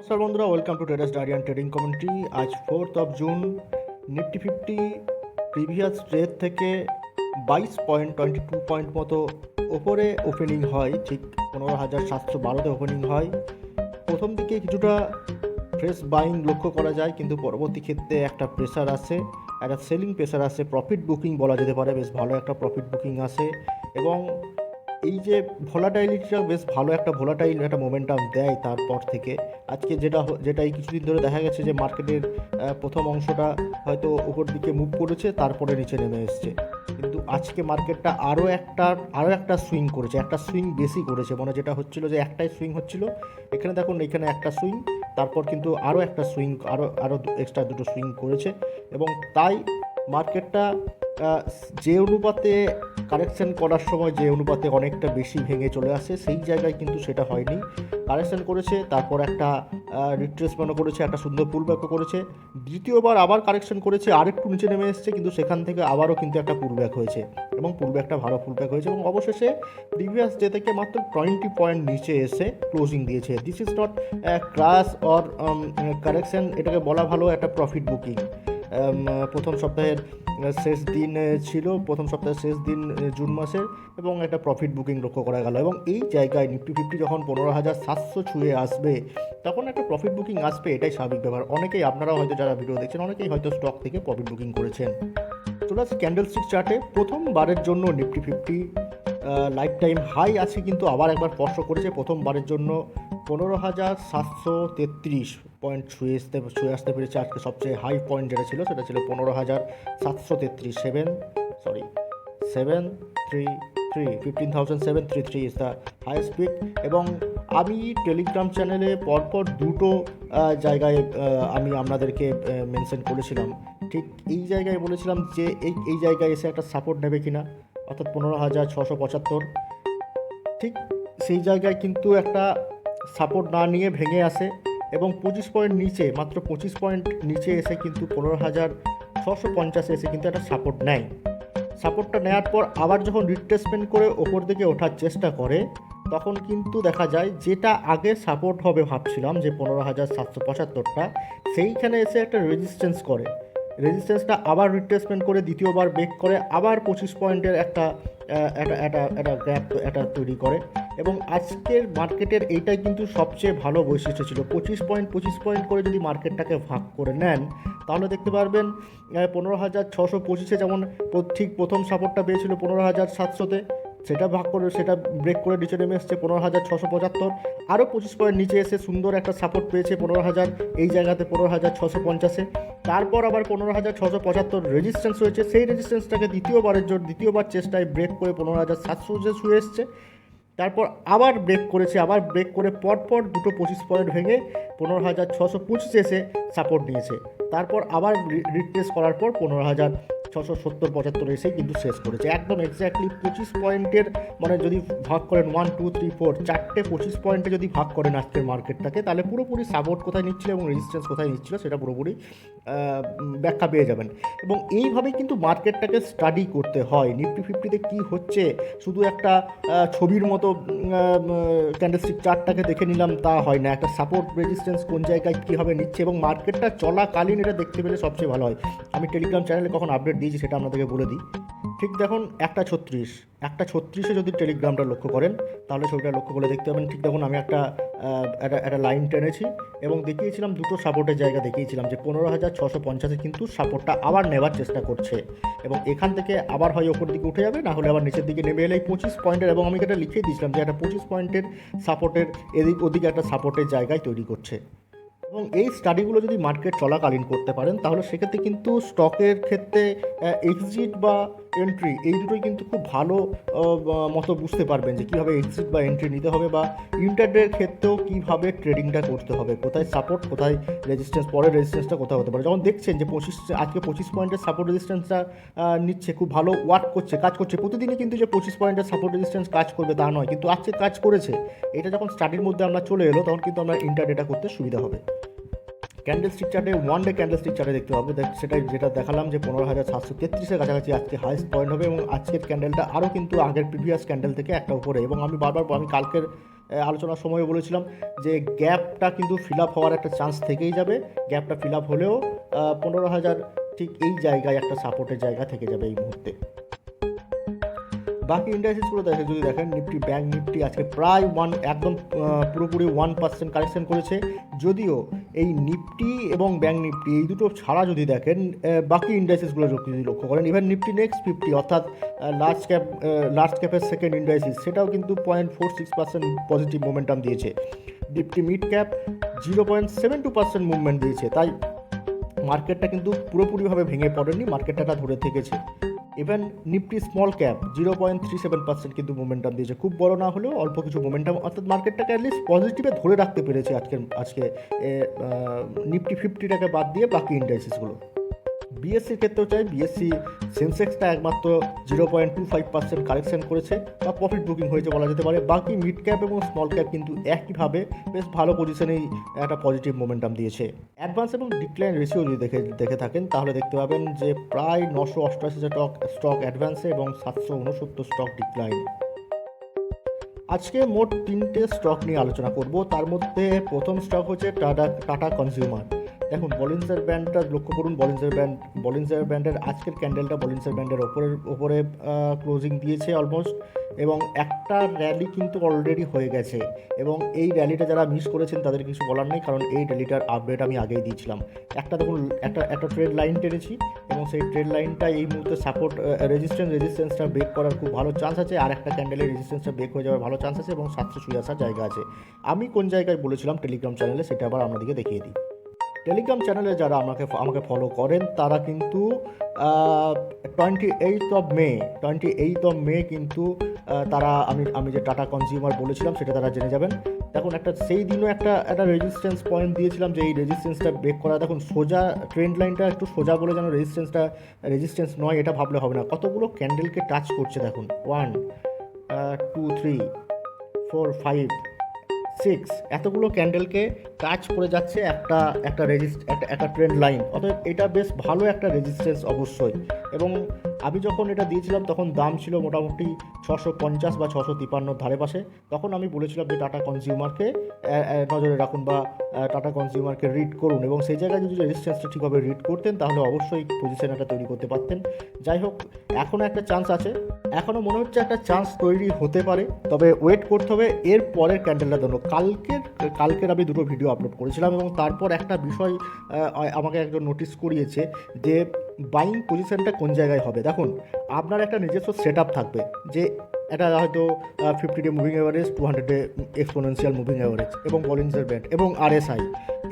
নমস্কার বন্ধুরা, welcome to traders diary and trading commentary. আজ 4 জুন। নিফটি 50 প্রিভিয়াস ডে থেকে 22.22 পয়েন্ট মতো ওপরে ওপেনিং হয়। ঠিক 15,712-তে ওপেনিং হয়। প্রথম দিকে কিছুটা ফ্রেশ বাইং লক্ষ্য করা যায়, কিন্তু পরবর্তী ক্ষেত্রে একটা প্রেসার আসে, একটা সেলিং প্রেসার আসে, প্রফিট বুকিং বলা যেতে পারে, বেশ ভালো একটা প্রফিট বুকিং আসে। এবং এই যে ভোলাটাইলিটিটা বেশ ভালো একটা ভোলাটাইল একটা মোমেন্টাম দেয়। তারপর থেকে আজকে যেটা এই কিছুদিন ধরে দেখা গেছে যে মার্কেটের প্রথম অংশটা হয়তো উপর দিকে মুভ করেছে, তারপরে নিচে নেমে এসছে। কিন্তু আজকে মার্কেটটা আরও একটা সুইং করেছে, একটা সুইং বেশি করেছে। মানে যেটা হচ্ছিল যে একটাই সুইং হচ্ছিল, এখানে দেখুন এখানে একটা সুইং, তারপর কিন্তু আরও একটা সুইং, আরও এক্সট্রা দুটো সুইং করেছে। এবং তাই মার্কেটটা যে অনুপাতে কারেকশন করার সময় যে অনুপাতে অনেকটা বেশি ভেঙে চলে আসে, সেই জায়গায় কিন্তু সেটা হয়নি। কারেকশন করেছে, তারপর একটা রিট্রেসমেন্টও করেছে, একটা সুন্দর পুলব্যাকও করেছে। দ্বিতীয়বার আবার কারেকশন করেছে, আরেকটু নিচে নেমে এসেছে, কিন্তু সেখান থেকে আবারও কিন্তু একটা পুলব্যাক হয়েছে, এবং পুলব্যাকটা ভালো পুলব্যাক হয়েছে। এবং অবশেষে প্রিভিয়াস ডে থেকে মাত্র 20 পয়েন্ট নিচে এসে ক্লোজিং দিয়েছে। This is not crash or correction, এটাকে বলা ভালো একটা প্রফিট বুকিং। প্রথম সপ্তাহের শেষ দিন ছিল, প্রথম সপ্তাহের শেষ দিন জুন মাসের, এবং একটা প্রফিট বুকিং লক্ষ্য করা গেল। এবং এই জায়গায় নিফটি 50 যখন 15,700 ছুঁয়ে আসবে, তখন একটা প্রফিট বুকিং আসবে, এটাই স্বাভাবিক ব্যাপার। অনেকেই, আপনারাও হয়তো যারা ভিডিও দেখছেন, অনেকেই হয়তো স্টক থেকে প্রফিট বুকিং করেছেন। চলে আসছে ক্যান্ডেলস্টিক চার্টে। প্রথমবারের জন্য নিফটি 50 লাইফ টাইম হাই আছে, কিন্তু আবার একবার স্পর্শ করেছে প্রথমবারের জন্য 15,733 পয়েন্ট ছুঁয়ে আসতে পেরেছে। আজকে সবচেয়ে হাই পয়েন্ট যেটা ছিল সেটা ছিল 15,733, 15,733 ইজ দ্য হাইয়েস্ট পিক। এবং আমি টেলিগ্রাম চ্যানেলে পরপর দুটো জায়গায় আমি আপনাদেরকে মেনশন করেছিলাম। ঠিক এই জায়গায় বলেছিলাম যে এই জায়গায় এসে একটা সাপোর্ট নেবে কিনা, অর্থাৎ 15,675। ঠিক সেই জায়গায় কিন্তু একটা সাপোর্ট না নিয়ে ভেঙে আসে, এবং 25 পয়েন্ট নিচে, মাত্র 25 পয়েন্ট নিচে এসে কিন্তু 15,650 এসে কিন্তু একটা সাপোর্ট নেয়। সাপোর্টটা নেওয়ার পর আবার যখন রিট্রেসমেন্ট করে ওপর দিকে ওঠার চেষ্টা করে, তখন কিন্তু দেখা যায় যেটা আগে সাপোর্ট হবে ভাবছিলাম যে 15,775টা, সেইখানে এসে একটা রেজিস্ট্যান্স করে। রেজিস্ট্যান্সটা আবার রিট্রেসমেন্ট করে দ্বিতীয়বার ব্রেক করে আবার 25 পয়েন্টের একটা গ্যাপ একটা তৈরি করে। এবং আজকের মার্কেটের এইটাই কিন্তু সবচেয়ে ভালো বৈশিষ্ট্য ছিল। 25 পয়েন্ট করে যদি মার্কেটটাকে ভাগ করে নেন, তাহলে দেখতে পারবেন 15,625-এ যেমন ঠিক প্রথম সাপোর্টটা পেয়েছিল 15,700-তে, সেটা ভাগ করে, সেটা ব্রেক করে নিচে নেমে এসছে 15,675। আরও 25 পয়েন্ট নিচে এসে সুন্দর একটা সাপোর্ট পেয়েছে 15,000, এই জায়গাতে 15,650-এ। তারপর আবার 15,675 রেজিস্ট্যান্স হয়েছে, সেই রেজিস্ট্যান্সটাকে দ্বিতীয়বার চেষ্টায় ব্রেক করে 15,700 ছুঁয়ে এসছে। তারপর আবার ব্রেক করে পরপর দুটো 25 পয়েন্ট ভেঙে 15,625 এসে সাপোর্ট নিয়েছে। তারপর আবার রিট্রেস করার পর 15,670-75 এসে কিন্তু শেষ করেছে। একদম এক্স্যাক্টলি 25 পয়েন্টের, মানে যদি ভাগ করেন 1 2 3 4 চারটে 25 পয়েন্টে যদি ভাগ করেন আজকের মার্কেটটাকে, তাহলে পুরোপুরি সাপোর্ট কোথায় নিচ্ছিল এবং রেজিস্ট্যান্স কোথায় নিচ্ছিল সেটা পুরোপুরি ব্যাখ্যা পেয়ে যাবেন। এবং এইভাবেই কিন্তু মার্কেটটাকে স্টাডি করতে হয়। নিফটি 50-তে কী হচ্ছে শুধু একটা ছবির মতো ক্যান্ডেলস্টিক চার্টটাকে দেখে নিলাম তা হয় না। একটা সাপোর্ট রেজিস্ট্যান্স কোন জায়গায় কীভাবে নিচ্ছে এবং মার্কেটটা চলাকালীন এটা দেখতে পেলে সবচেয়ে ভালো হয়। আমি টেলিগ্রাম চ্যানেলে কখন আপডেট দিয়েছি সেটা আপনাদেরকে বলে দিই। ঠিক দেখুন 1:36 যদি টেলিগ্রামটা লক্ষ্য করেন, তাহলে ছবিটা লক্ষ্য করে দেখতে পাবেন। ঠিক দেখুন আমি একটা লাইন টেনেছি এবং দেখিয়েছিলাম দুটো সাপোর্টের জায়গা দেখিয়েছিলাম যে 15,650-এ কিন্তু সাপোর্টটা আবার নেওয়ার চেষ্টা করছে, এবং এখান থেকে আবার হয় ওপর দিকে উঠে যাবে, না হলে আবার নিচের দিকে নেমে এলে 25 পয়েন্টের, এবং আমি এটা লিখে দিয়েছিলাম যে একটা 25 পয়েন্টের সাপোর্টের ওদিকে একটা সাপোর্টের জায়গায় তৈরি করছে। এবং এই স্টাডিগুলো যদি মার্কেট চলাকালীন করতে পারেন, তাহলে সেক্ষেত্রে কিন্তু স্টকের ক্ষেত্রে এক্সিট বা এন্ট্রি এই দুটোই কিন্তু খুব ভালো মতো বুঝতে পারবেন যে কীভাবে এক্সিট বা এন্ট্রি নিতে হবে, বা ইন্টারডের ক্ষেত্রেও কীভাবে ট্রেডিংটা করতে হবে, কোথায় সাপোর্ট কোথায় রেজিস্ট্যান্স, পরের রেজিস্ট্যান্সটা কোথায় হতে পারে। যখন দেখছেন যে আজকে 25 পয়েন্টের সাপোর্ট রেজিস্ট্যান্সটা নিচ্ছে, খুব ভালো ওয়ার্ক করছে, কাজ করছে। প্রতিদিনই কিন্তু যে 25 পয়েন্টের সাপোর্ট রেজিস্ট্যান্স কাজ করবে তা নয়, কিন্তু আজকে কাজ করেছে। এটা যখন স্টাডির মধ্যে আমরা চলে এলো, তখন কিন্তু আমরা ইন্টারডেটা করতে সুবিধা হবে। ক্যান্ডেলস্টিক চার্টে, ওয়ান ডে ক্যান্ডেলস্টিক চার্টে দেখতে পাবো, সেটাই যেটা দেখালাম যে 15,733-এর কাছাকাছি আজকে হাইস্ট পয়েন্ট হবে, এবং আজকের ক্যান্ডেলটা আরও কিন্তু আগের প্রিভিয়াস ক্যান্ডেল থেকে একটা উপরে। এবং আমি কালকের আলোচনার সময় বলেছিলাম যে গ্যাপটা কিন্তু ফিল আপ হওয়ার একটা চান্স থেকেই যাবে। গ্যাপটা ফিল আপ হলেও 15,000 ঠিক এই জায়গায় একটা সাপোর্টের জায়গা থেকে যাবে এই মুহূর্তে। বাকি ইন্ডাস্ট্রিজগুলো যদি দেখেন, নিফটি ব্যাংক নিফটি আজকে প্রায় একদম পুরোপুরি 1% কারেকশন করেছে। যদিও এই নিফটি এবং ব্যাংক নিফটি এই দুটো ছাড়া যদি দেখেন, বাকি ইন্ডাস্ট্রিজগুলো যদি লক্ষ্য করেন, ইভেন নিফটি নেক্সট 50 অর্থাৎ লার্জ ক্যাপের সেকেন্ড ইন্ডাস্ট্রিজ, সেটাও কিন্তু 0.46% পজিটিভ মোমেন্টাম দিয়েছে। নিফটি মিড ক্যাপ 0.72% মুভমেন্ট দিয়েছে। তাই মার্কেটটা কিন্তু পুরোপুরিভাবে ভেঙে পড়েনি, মার্কেটটা ধরে থেকেছে। ইভেন নিফটি স্মল ক্যাপ 0.37% কিন্তু মোমেন্টাম দিয়েছে, খুব বড় না হলেও অল্প কিছু মোমেন্টাম, অর্থাৎ মার্কেটটাকে অ্যাটলিস্ট পজিটিভে ধরে রাখতে পেরেছে আজকে নিফটি 50টাকে বাদ দিয়ে বাকি ইন্ডাস্ট্রিজগুলো। বিএসসির ক্ষেত্রেও চাই, বিএসসি সেন্সেক্সটা একমাত্র 0.25% কারেকশন করেছে বা প্রফিট বুকিং হয়েছে বলা যেতে পারে। বাকি মিড ক্যাপ এবং স্মল ক্যাপ কিন্তু একইভাবে বেশ ভালো পজিশনেই একটা পজিটিভ মোমেন্টাম দিয়েছে। অ্যাডভান্স এবং ডিক্লাইন রেশিও যদি দেখে থাকেন, তাহলে দেখতে পাবেন যে প্রায় 988 স্টক অ্যাডভান্সে এবং 769 স্টক ডিক্লাইন। আজকে মোট 3টে স্টক নিয়ে আলোচনা করব। তার মধ্যে প্রথম স্টক হচ্ছে টাটা কনজিউমার। দেখুন, বলিঞ্জার ব্যান্ডটা লক্ষ্য করুন। বলিঞ্জার ব্যান্ডের আজকের ক্যান্ডেলটা বলিঞ্জার ব্যান্ডের ওপরে ক্লোজিং দিয়েছে অলমোস্ট, এবং একটা র্যালি কিন্তু অলরেডি হয়ে গেছে। এবং এই র্যালিটা যারা মিস করেছেন তাদের কিছু বলার নেই, কারণ এই র্যালিটার আপডেট আমি আগেই দিয়েছিলাম। দেখুন, একটা ট্রেড লাইন টেনেছি এবং সেই ট্রেড লাইনটা এই মুহূর্তে সাপোর্ট রেজিস্ট্যান্সটা ব্রেক করার খুব ভালো চান্স আছে। আর একটা ক্যান্ডেলের রেজিস্ট্যান্সটা ব্রেক হয়ে যাওয়ার ভালো চান্স আছে এবং 700 আসার জায়গা আছে। আমি কোন জায়গায় বলেছিলাম টেলিগ্রাম চ্যানেলে, সেটা আবার আপনাদেরকে দেখিয়ে দিই। টেলিগ্রাম চ্যানেলে যারা আমাকে ফলো করেন তারা কিন্তু 28 মে কিন্তু তারা আমি যে টাটা কনজিউমার বলেছিলাম সেটা তারা জেনে যাবেন। দেখুন, সেই দিনও একটা রেজিস্ট্যান্স পয়েন্ট দিয়েছিলাম যে এই রেজিস্ট্যান্সটা ব্রেক করা। দেখুন, সোজা ট্রেন্ড লাইনটা একটু সোজা বলে যেন রেজিস্ট্যান্স নয় এটা ভাবলে হবে না। কতগুলো ক্যান্ডেলকে টাচ করছে দেখুন, 1 2 3 4 5 6, এতগুলো ক্যান্ডেলকে টাচ করে যাচ্ছে একটা ট্রেন্ড লাইন। অতএব এটা বেশ ভালো একটা রেজিস্ট্যান্স অবশ্যই। এবং আমি যখন এটা দিয়েছিলাম তখন দাম ছিল মোটামুটি 650 বা 653 ধারে পাশে। তখন আমি বলেছিলাম যে টাটা কনজিউমারকে নজরে রাখুন বা টাটা কনজিউমারকে রিড করুন, এবং সেই জায়গায় যদি রেজিস্ট্যান্সটা ঠিকভাবে রিড করতেন তাহলে অবশ্যই পজিশন একটা তৈরি করতে পারতেন। যাই হোক, এখনও একটা চান্স আছে, এখনও মনে হচ্ছে একটা চান্স তৈরি হতে পারে, তবে ওয়েট করতে হবে এর পরের ক্যান্ডেলটার জন্য। কালকের আমি দুটো ভিডিও আপলোড করেছিলাম এবং তারপর একটা বিষয় আমাকে একজন নোটিস করিয়েছে যে বাইং পজিশনটা কোন জায়গায় হবে। দেখুন, আপনার একটা নিজস্ব সেট আপ থাকবে যে এটা হয়তো 50-ডে মুভিং অ্যাভারেজ, 200-ডে এক্সপোনেনশিয়াল মুভিং অ্যাভারেজ এবং বলিঞ্জার ব্যান্ড এবং RSI,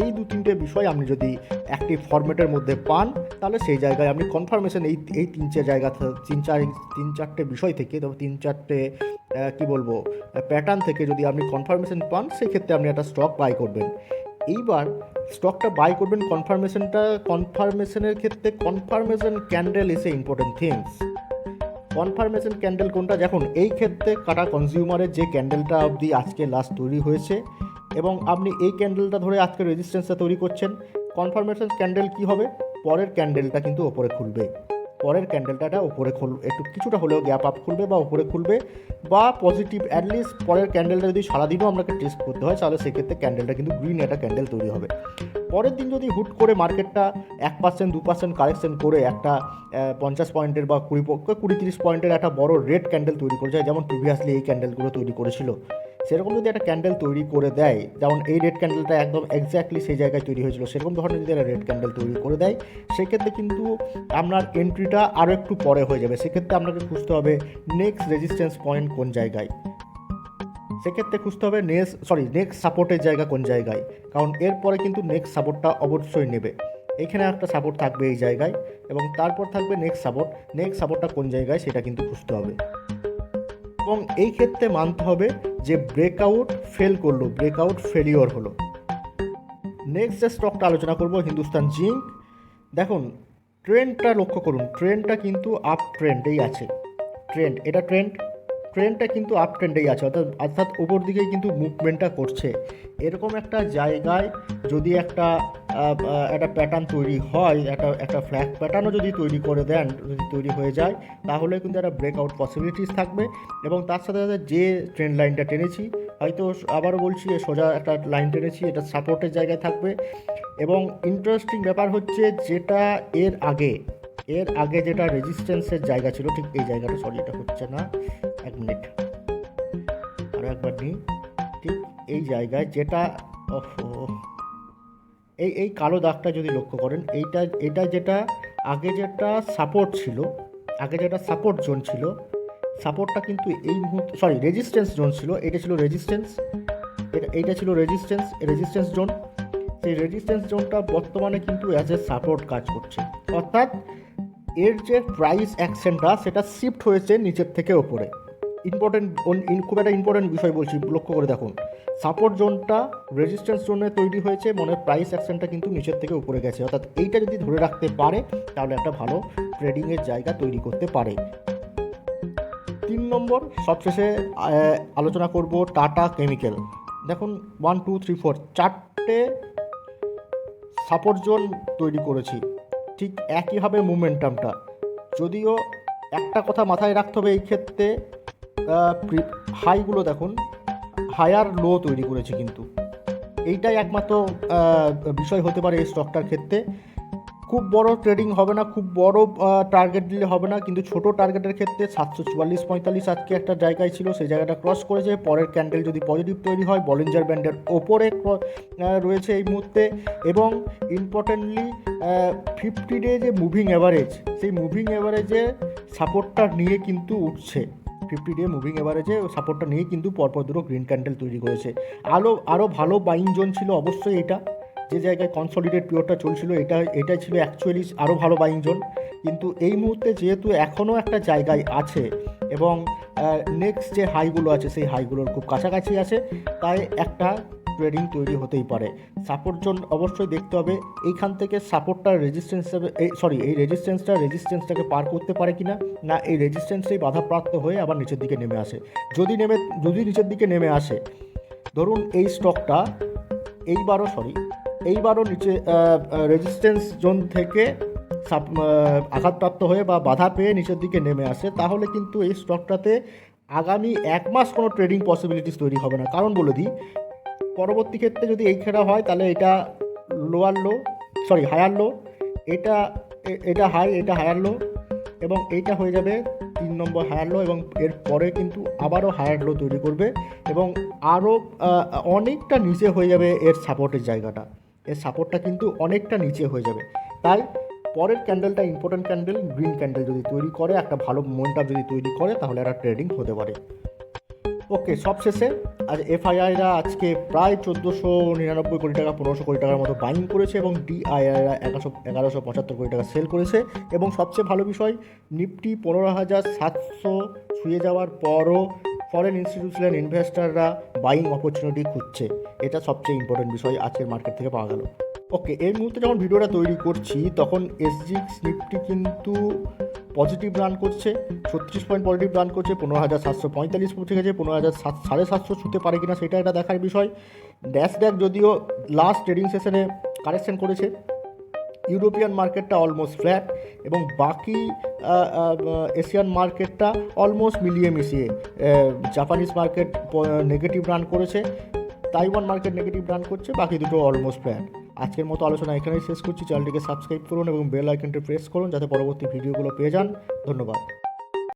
এই 2-3টে বিষয় আপনি যদি অ্যাক্টিভ ফরম্যাটের মধ্যে পান তাহলে সেই জায়গায় আপনি কনফার্মেশন এই 3-4টে বিষয় থেকে, তবে 3-4টে প্যাটার্ন থেকে যদি আপনি কনফার্মেশন পান, সেক্ষেত্রে আপনি একটা স্টক বাই করবেন। এইবার স্টকটা বাই করবেন কনফার্মেশনের ক্ষেত্রে confirmation candle is a important things. Confirmation candle কোনটা? দেখুন, এই ক্ষেত্রে টাটা কনজিউমারের যে ক্যান্ডেলটা অবধি আজকে লাস্ট তৈরি হয়েছে এবং আপনি এই ক্যান্ডেলটা ধরে আজকে রেজিস্ট্যান্সটা তৈরি করছেন, কনফার্মেশন ক্যান্ডেল কি হবে? পরের ক্যান্ডেলটা কিন্তু ওপরে খুলবে, পরের ক্যান্ডেলটা ওপরে একটু কিছুটা হলেও গ্যাপ আপ খুলবে বা ওপরে খুলবে বা পজিটিভ, অ্যাটলিস্ট পরের ক্যান্ডেলটা যদি সারাদিনও আপনাকে টেস্ট করতে হয় তাহলে সেক্ষেত্রে ক্যান্ডেলটা কিন্তু গ্রিন একটা ক্যান্ডেল তৈরি হবে। পরের দিন যদি হুট করে মার্কেটটা 1%-2% কারেকশন করে একটা 50 পয়েন্টের বা 20-30 পয়েন্টের একটা বড় রেড ক্যান্ডেল তৈরি করে যায়, যেমন প্রিভিয়াসলি এই ক্যান্ডেলগুলো তৈরি করেছিল, সেরকম যদি একটা ক্যান্ডেল তৈরি করে দেয়, যেমন এই রেড ক্যান্ডেলটা একদম এক্স্যাক্টলি সেই জায়গায় তৈরি হয়েছিল, সেরকম ধরনের যদি একটা রেড ক্যান্ডেল তৈরি করে দেয়, সেক্ষেত্রে কিন্তু আপনার এন্ট্রিটা আরও একটু পরে হয়ে যাবে। সেক্ষেত্রে আপনাকে খুঁজতে হবে নেক্সট রেজিস্ট্যান্স পয়েন্ট কোন জায়গায়, সেক্ষেত্রে খুঁজতে হবে নেক্সট সাপোর্টের জায়গা কোন জায়গায়, কারণ এরপরে কিন্তু নেক্সট সাপোর্টটা অবশ্যই নেবে। এখানে একটা সাপোর্ট থাকবে এই জায়গায় এবং তারপর থাকবে নেক্সট সাপোর্টটা কোন জায়গায় সেটা কিন্তু খুঁজতে হবে। এবং এই ক্ষেত্রে মানতে হবে যে ব্রেকআউট ফেলিওর হলো। নেক্সট যে স্টকটা আলোচনা করব, হিন্দুস্তান জিঙ্ক। দেখুন, ট্রেন্ডটা লক্ষ্য করুন, ট্রেন্ডটা কিন্তু আপ ট্রেন্ডেই আছে। ট্রেন্ডটা কিন্তু আপ ট্রেন্ডেই আছে, অর্থাৎ উপর দিকেই কিন্তু মুভমেন্টটা করছে। এরকম একটা জায়গায় যদি একটা প্যাটার্ন তৈরি হয়, একটা ফ্ল্যাগ প্যাটার্নও যদি তৈরি করে দেন, যদি তৈরি হয়ে যায়, তাহলে কিন্তু একটা ব্রেকআউট পসিবিলিটিস থাকবে। এবং তার সাথে সাথে যে ট্রেন্ড লাইনটা টেনেছি হয়তো আবারও বলছি, সোজা একটা লাইন টেনেছি, এটা সাপোর্টের জায়গায় থাকবে। এবং ইন্টারেস্টিং ব্যাপার হচ্ছে যেটা এর আগে যেটা রেজিস্ট্যান্সের জায়গা ছিল, ঠিক এই জায়গাটা, সরি এটা হচ্ছে না, 1 মিনিট আরও একবার নিই, ঠিক এই জায়গায় যেটা, এই কালো দাগটা যদি লক্ষ্য করেন, এটা যেটা আগে যেটা সাপোর্ট ছিল, আগে যেটা সাপোর্ট জোন ছিল, সাপোর্টটা কিন্তু এই মুহূর্তে, সরি রেজিস্ট্যান্স জোন ছিল, এটা ছিল রেজিস্ট্যান্স, এইটা ছিল রেজিস্ট্যান্স জোন। সেই রেজিস্ট্যান্স জোনটা বর্তমানে কিন্তু অ্যাজ এ সাপোর্ট কাজ করছে, অর্থাৎ এর যে প্রাইস অ্যাকশনটা সেটা শিফট হয়েছে নিচের থেকে ওপরে। খুব একটা ইম্পর্টেন্ট বিষয় বলছি, লক্ষ্য করে দেখুন, সাপোর্ট জোনটা রেজিস্ট্যান্স জোনে তৈরি হয়েছে, মানে প্রাইস অ্যাকশনটা কিন্তু নিচের থেকে উপরে গেছে, অর্থাৎ এইটা যদি ধরে রাখতে পারে তাহলে একটা ভালো ট্রেডিংয়ের জায়গা তৈরি করতে পারে। 3 নম্বর সবশেষে আলোচনা করব টাটা কেমিক্যাল। দেখুন 1 2 3 4 চারটে সাপোর্ট জোন তৈরি করেছি, ঠিক একইভাবে মুভমেন্টামটা, যদিও একটা কথা মাথায় রাখতে হবে এই ক্ষেত্রে, হাইগুলো দেখুন হায়ার লো তৈরি করেছে, কিন্তু এইটাই একমাত্র বিষয় হতে পারে এই স্টকটার ক্ষেত্রে। খুব বড় ট্রেডিং হবে না, খুব বড় টার্গেট দিলে হবে না, কিন্তু ছোট টার্গেটের ক্ষেত্রে 744-45 আজকে একটা জায়গায় ছিল, সেই জায়গাটা ক্রস করেছে। পরের ক্যান্ডেল যদি পজিটিভ তৈরি হয়, বলিঞ্জার ব্যান্ডের ওপরে রয়েছে এই মুহূর্তে। এবং ইম্পর্টেন্টলি 50 ডে যে মুভিং অ্যাভারেজ, সেই মুভিং অ্যাভারেজে সাপোর্টটা নিয়ে কিন্তু উঠছে, 50 ডে মুভিং অ্যাভারেজে সাপোর্টটা নিয়ে কিন্তু পরপর দুটো গ্রিন ক্যান্ডেল তৈরি করেছে। আরও ভালো বাইং জোন ছিল অবশ্যই এটা, যে জায়গায় কনসলিডেট পিরিয়ডটা চলছিল, এটাই ছিল অ্যাকচুয়ালি আরও ভালো বাইং জোন। কিন্তু এই মুহূর্তে যেহেতু এখনও একটা জায়গায় আছে এবং নেক্সট যে হাইগুলো আছে সেই হাইগুলোর খুব কাছাকাছি আছে, তাই একটা ট্রেডিং তৈরি হতেই পারে। সাপোর্ট জোন অবশ্যই দেখতে হবে, এইখান থেকে সাপোর্টটা রেজিস্ট্যান্স, এই রেজিস্ট্যান্সটাকে পার করতে পারে কি না এই রেজিস্ট্যান্সেই বাধাপ্রাপ্ত হয়ে আবার নিচের দিকে নেমে আসে। যদি নিচের দিকে নেমে আসে, ধরুন এই স্টকটা এইবারও নিচে রেজিস্ট্যান্স জোন থেকে আঘাতপ্রাপ্ত হয়ে বা বাধা পেয়ে নিচের দিকে নেমে আসে, তাহলে কিন্তু এই স্টকটাতে আগামী 1 মাস কোনো ট্রেডিং পসিবিলিটিস তৈরি হবে না। কারণ বলে দিই, পরবর্তী ক্ষেত্রে যদি এই খেলা হয় তাহলে এটা হায়ার লো, এটা হাই, এটা হায়ার লো, এবং এইটা হয়ে যাবে 3 নম্বর হায়ার লো, এবং এর পরে কিন্তু আবারও হায়ার লো তৈরি করবে এবং আরও অনেকটা নিচে হয়ে যাবে এর সাপোর্টের জায়গাটা, এর সাপোর্টটা কিন্তু অনেকটা নিচে হয়ে যাবে। তাই পরের ক্যান্ডেলটা ইম্পর্টেন্ট ক্যান্ডেল, গ্রিন ক্যান্ডেল যদি তৈরি করে, একটা ভালো মোমেন্টাম যদি তৈরি করে, তাহলে একটা ট্রেডিং হতে পারে। ওকে, সবশেষে আজ এফআইআইরা আজকে প্রায় 1499 কোটি টাকা, 1500 কোটি টাকার মতো বাইং করেছে, এবং ডিআইআইরা 1175 কোটি টাকা সেল করেছে। এবং সবচেয়ে ভালো বিষয়, নিফটি 15,700 ছুঁয়ে যাওয়ার পরও ফরেন ইনস্টিটিউশনাল ইনভেস্টাররা বাইং অপরচুনিটি খুঁজছে, এটা সবচেয়ে ইম্পর্টেন্ট বিষয় আজকের মার্কেট থেকে পাওয়া গেল। ওকে, এই মুহূর্তে যখন ভিডিওটা তৈরি করছি তখন এসজিএক্স নিফটি কিন্তু পজিটিভ রান করছে, 36 পয়েন্ট পজিটিভ রান করছে, 15,745 পৌঁছে গেছে, 15,750 ছুঁতে পারে কিনা সেটা একটা দেখার বিষয়। ন্যাসড্যাক যদিও লাস্ট ট্রেডিং সেশনে কারেকশন করেছে, ইউরোপিয়ান মার্কেটটা অলমোস্ট ফ্ল্যাট, এবং বাকি এশিয়ান মার্কেটটা অলমোস্ট মিলিয়ে মিশিয়ে, জাপানিজ মার্কেট নেগেটিভ রান করেছে, তাইওয়ান মার্কেট নেগেটিভ রান করছে, বাকি দুটো অলমোস্ট ফ্ল্যাট। আজকের মতো আলোচনা এখানেই শেষ করছি। চ্যানেলটিকে সাবস্ক্রাইব করুন এবং বেল আইকনটি প্রেস করুন যাতে পরবর্তী ভিডিওগুলো পেয়ে যান। ধন্যবাদ।